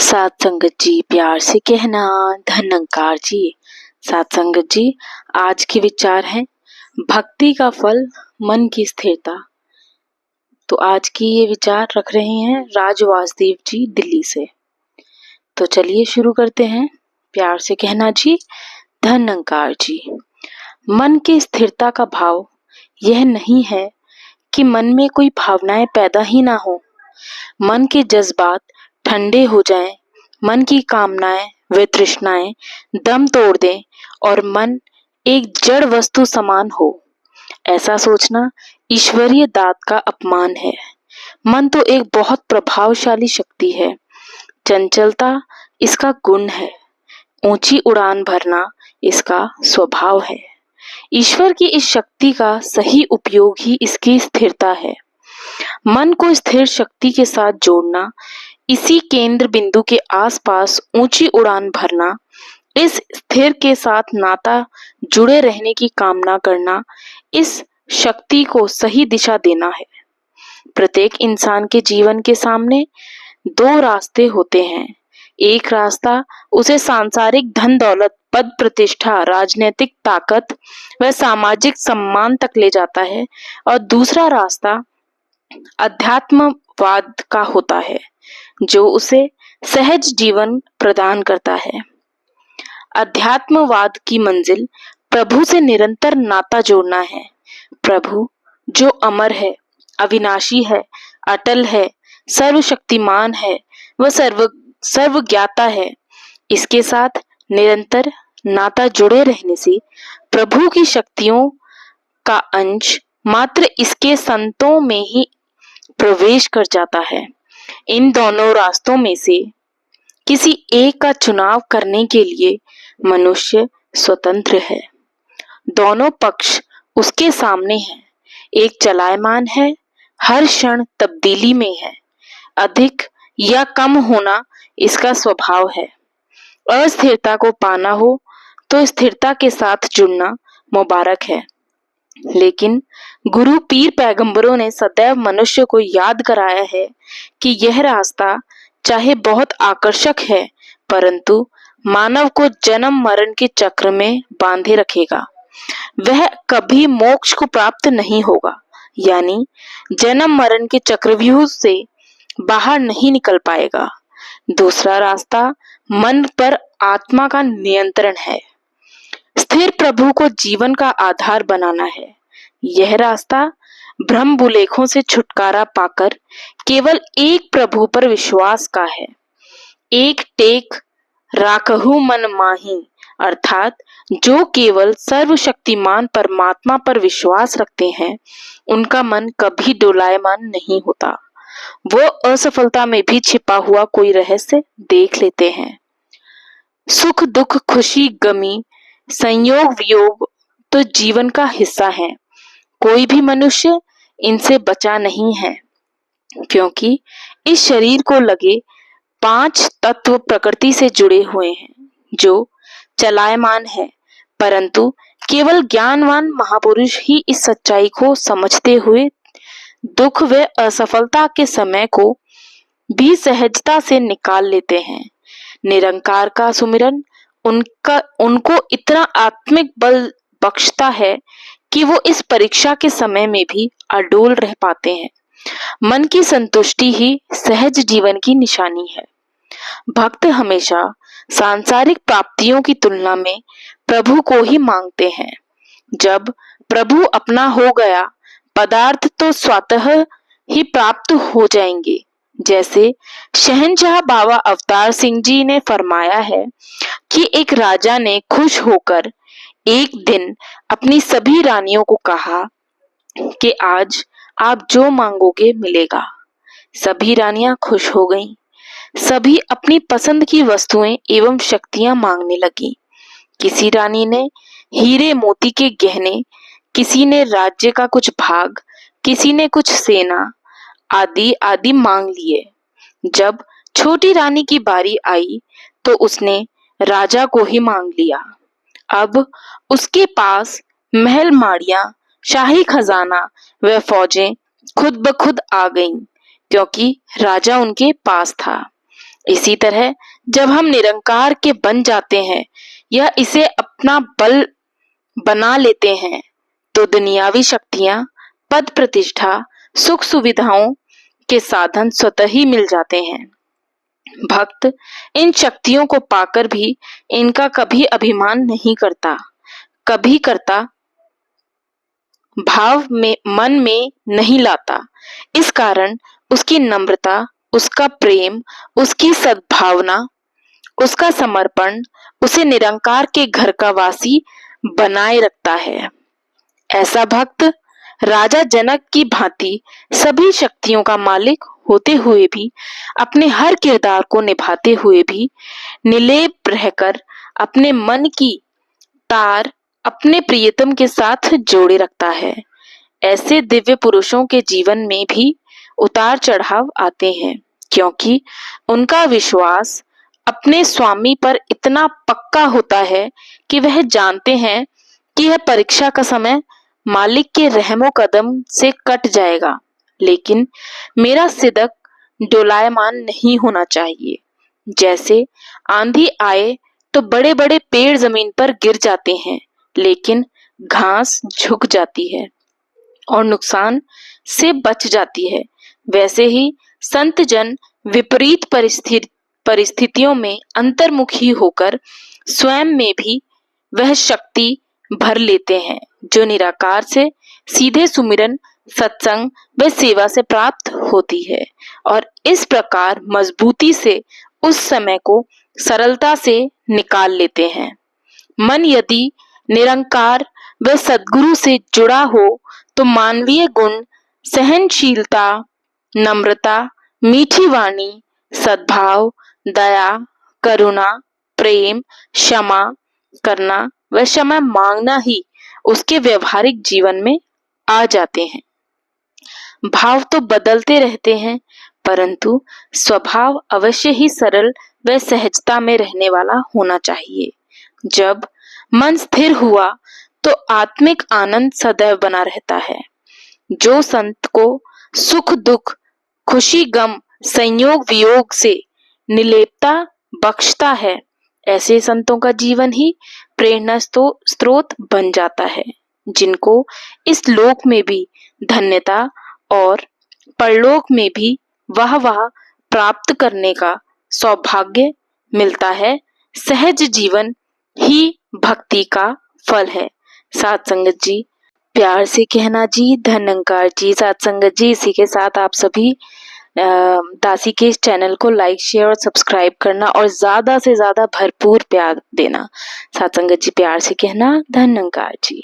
सात संगत जी, प्यार से कहना धनंकार जी। सात संगत जी, आज के विचार हैं भक्ति का फल मन की स्थिरता। तो आज की ये विचार रख रहे हैं राज वासुदेव जी दिल्ली से। तो चलिए शुरू करते हैं। प्यार से कहना जी, धनंकार जी। मन की स्थिरता का भाव यह नहीं है कि मन में कोई भावनाएं पैदा ही ना हो, मन के जज्बात ठंडे हो जाएं, मन की कामनाएं व तृष्णाएं दम तोड़ दें और मन एक जड़ वस्तु समान हो। ऐसा सोचना ईश्वरीय दात का अपमान है। मन तो एक बहुत प्रभावशाली शक्ति है। चंचलता इसका गुण है, ऊंची उड़ान भरना इसका स्वभाव है। ईश्वर की इस शक्ति का सही उपयोग ही इसकी स्थिरता है। मन को स्थिर शक्ति के साथ जोड़ना, इसी केंद्र बिंदु के आसपास ऊंची उड़ान भरना, इस स्थिर के साथ नाता जुड़े रहने की कामना करना, इस शक्ति को सही दिशा देना है। प्रत्येक इंसान के जीवन के सामने दो रास्ते होते हैं। एक रास्ता उसे सांसारिक धन दौलत, पद प्रतिष्ठा, राजनीतिक ताकत व सामाजिक सम्मान तक ले जाता है और दूसरा रास्ता अध्यात्मवाद का होता है, जो उसे सहज जीवन प्रदान करता है। अध्यात्मवाद की मंजिल प्रभु से निरंतर नाता जोड़ना है। प्रभु जो अमर है, अविनाशी है, अटल है, सर्वशक्तिमान है, वह सर्वज्ञाता है। इसके साथ निरंतर नाता जुड़े रहने से प्रभु की शक्तियों का अंश मात्र इसके संतों में ही प्रवेश कर जाता है। इन दोनों रास्तों में से किसी एक का चुनाव करने के लिए मनुष्य स्वतंत्र है। दोनों पक्ष उसके सामने हैं। एक चलायमान है, हर क्षण तब्दीली में है, अधिक या कम होना इसका स्वभाव है। अस्थिरता को पाना हो तो स्थिरता के साथ जुड़ना मुबारक है। लेकिन गुरु पीर पैगंबरों ने सदैव मनुष्य को याद कराया है कि यह रास्ता चाहे बहुत आकर्षक है, परंतु मानव को जन्म मरण के चक्र में बांधे रखेगा। वह कभी मोक्ष को प्राप्त नहीं होगा, यानी जन्म मरण के चक्रव्यूह से बाहर नहीं निकल पाएगा। दूसरा रास्ता मन पर आत्मा का नियंत्रण है। स्थिर प्रभु को जीवन का आधार बनाना है। यह रास्ता भ्रम बुलेखों से छुटकारा पाकर केवल एक प्रभु पर विश्वास का है। एक टेक राखहु मन माही, अर्थात जो केवल सर्वशक्तिमान परमात्मा पर विश्वास रखते हैं, उनका मन कभी डोलायमान नहीं होता। वो असफलता में भी छिपा हुआ कोई रहस्य देख लेते हैं। सुख दुख, खुशी गमी, संयोग वियोग तो जीवन का हिस्सा है। कोई भी मनुष्य इनसे बचा नहीं है, क्योंकि इस शरीर को लगे 5 तत्व प्रकृति से जुड़े हुए हैं, जो चलायमान है। परंतु केवल ज्ञानवान महापुरुष ही इस सच्चाई को समझते हुए दुख व असफलता के समय को भी सहजता से निकाल लेते हैं। निरंकार का सुमिरन उनको इतना आत्मिक बल बख्शता है कि वो इस परीक्षा के समय में भी अडोल रह पाते हैं। मन की संतुष्टि ही सहज जीवन की निशानी है। भक्त हमेशा सांसारिक प्राप्तियों की तुलना में प्रभु को ही मांगते हैं। जब प्रभु अपना हो गया, पदार्थ तो स्वतः ही प्राप्त हो जाएंगे। जैसे शहंशाह बाबा अवतार सिंह जी ने फरमाया है कि एक राजा ने खुश होकर एक दिन अपनी सभी रानियों को कहा कि आज आप जो मांगोगे मिलेगा। सभी रानियां खुश हो गईं। सभी अपनी पसंद की वस्तुएं एवं शक्तियां मांगने लगी। किसी रानी ने हीरे मोती के गहने, किसी ने राज्य का कुछ भाग, किसी ने कुछ सेना आदि आदि मांग लिए। जब छोटी रानी की बारी आई तो उसने राजा को ही मांग लिया। अब उसके पास महल माड़ियां, शाही खजाना व फौजें खुद ब खुद आ गईं, क्योंकि राजा उनके पास था। इसी तरह जब हम निरंकार के बन जाते हैं या इसे अपना बल बना लेते हैं तो दुनियावी शक्तियां, पद प्रतिष्ठा, सुख सुविधाओं के साधन स्वतः ही मिल जाते हैं। भक्त इन शक्तियों को पाकर भी इनका कभी अभिमान नहीं करता, कभी करता भाव में मन में नहीं लाता। इस कारण उसकी नम्रता, उसका प्रेम, उसकी सद्भावना, उसका समर्पण उसे निरंकार के घर का वासी बनाए रखता है। ऐसा भक्त राजा जनक की भांति सभी शक्तियों का मालिक होते हुए भी अपने हर किरदार को निभाते हुए भी निर्लेप रहकर अपने मन की तार अपने प्रियतम के साथ जोड़े रखता है। ऐसे दिव्य पुरुषों के जीवन में भी उतार चढ़ाव आते हैं, क्योंकि उनका विश्वास अपने स्वामी पर इतना पक्का होता है कि वह जानते हैं कि यह परीक्षा का समय मालिक के रहमो कदम से कट जाएगा, लेकिन मेरा सिदक डोलायमान नहीं होना चाहिए। जैसे आंधी आए तो बड़े बड़े पेड़ जमीन पर गिर जाते हैं, लेकिन घास झुक जाती है और नुकसान से बच जाती है, वैसे ही संत जन विपरीत परिस्थितियों में अंतर्मुखी होकर स्वयं में भी वह शक्ति भर लेते हैं जो निराकार से सीधे सुमिरन, सत्संग व सेवा से प्राप्त होती है, और इस प्रकार मजबूती से उस समय को सरलता से निकाल लेते हैं। मन यदि निरंकार व सद्गुरु से जुड़ा हो तो मानवीय गुण, सहनशीलता, नम्रता, मीठी वाणी, सद्भाव, दया, करुणा, प्रेम, क्षमा करना व क्षमा मांगना ही उसके व्यवहारिक जीवन में आ जाते हैं। भाव तो बदलते रहते हैं, परंतु स्वभाव अवश्य ही सरल व सहजता में रहने वाला होना चाहिए। जब मन स्थिर हुआ तो आत्मिक आनंद सदैव बना रहता है। जो संत को सुख दुख, खुशी गम, संयोग वियोग से निर्लेपता बख्शता है, ऐसे संतों का जीवन ही प्रेरणा स्रोत बन जाता है, जिनको इस लोक में भी धन्यता और परलोक में भी वाह प्राप्त करने का सौभाग्य मिलता है। सहज जीवन ही भक्ति का फल है। साथ संगत जी, प्यार से कहना जी, धन्यंकार जी। साथ संगत जी, इसी के साथ आप सभी दासी के इस चैनल को लाइक, शेयर और सब्सक्राइब करना और ज्यादा से ज्यादा भरपूर प्यार देना। साथ संगत जी, प्यार से कहना धन्यंकार जी।